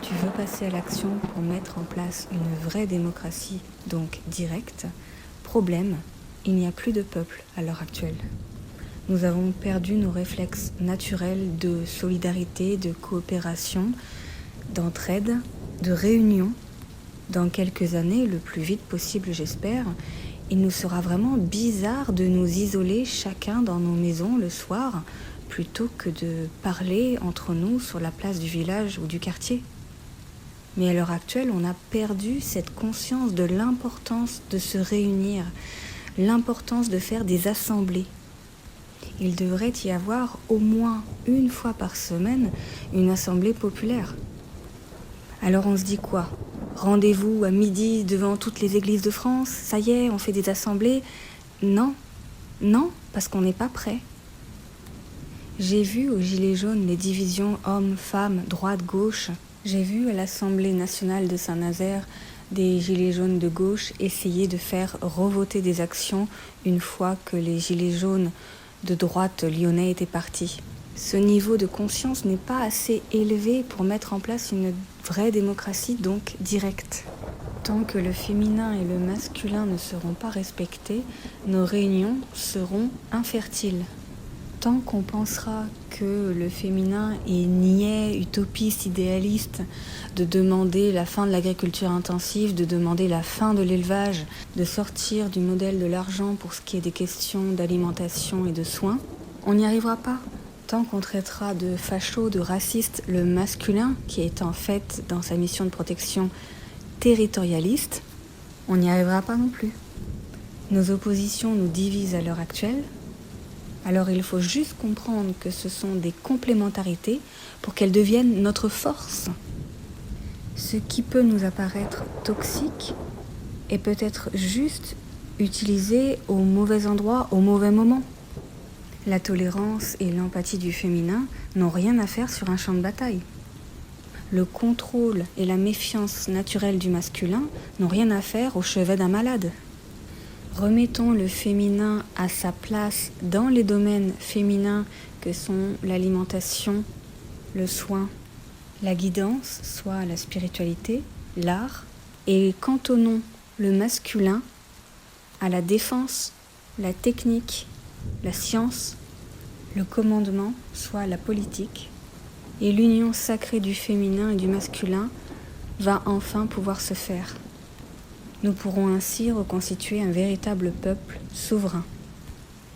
Tu veux passer à l'action pour mettre en place une vraie démocratie, donc directe. Problème, il n'y a plus de peuple à l'heure actuelle. Nous avons perdu nos réflexes naturels de solidarité, de coopération, d'entraide, de réunion. Dans quelques années, le plus vite possible j'espère, il nous sera vraiment bizarre de nous isoler chacun dans nos maisons le soir, plutôt que de parler entre nous sur la place du village ou du quartier. Mais à l'heure actuelle, on a perdu cette conscience de l'importance de se réunir, l'importance de faire des assemblées. Il devrait y avoir au moins une fois par semaine une assemblée populaire. Alors on se dit quoi ? Rendez-vous à midi devant toutes les églises de France, ça y est, on fait des assemblées ? Non, parce qu'on n'est pas prêt. J'ai vu aux Gilets jaunes les divisions hommes, femmes, droite, gauche. J'ai vu à l'Assemblée nationale de Saint-Nazaire des Gilets jaunes de gauche essayer de faire revoter des actions une fois que les Gilets jaunes de droite lyonnais étaient partis. Ce niveau de conscience n'est pas assez élevé pour mettre en place une vraie démocratie, donc directe. Tant que le féminin et le masculin ne seront pas respectés, nos réunions seront infertiles. Tant qu'on pensera que le féminin est niais, utopiste, idéaliste, de demander la fin de l'agriculture intensive, de demander la fin de l'élevage, de sortir du modèle de l'argent pour ce qui est des questions d'alimentation et de soins, on n'y arrivera pas. Tant qu'on traitera de facho, de raciste le masculin, qui est en fait, dans sa mission de protection, territorialiste, on n'y arrivera pas non plus. Nos oppositions nous divisent à l'heure actuelle. Alors il faut juste comprendre que ce sont des complémentarités pour qu'elles deviennent notre force. Ce qui peut nous apparaître toxique est peut-être juste utilisé au mauvais endroit, au mauvais moment. La tolérance et l'empathie du féminin n'ont rien à faire sur un champ de bataille. Le contrôle et la méfiance naturelle du masculin n'ont rien à faire au chevet d'un malade. Remettons le féminin à sa place dans les domaines féminins que sont l'alimentation, le soin, la guidance, soit la spiritualité, l'art, et cantonnons le masculin à la défense, la technique, la science, le commandement, soit la politique, et l'union sacrée du féminin et du masculin va enfin pouvoir se faire. Nous pourrons ainsi reconstituer un véritable peuple souverain.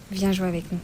Viens jouer avec nous.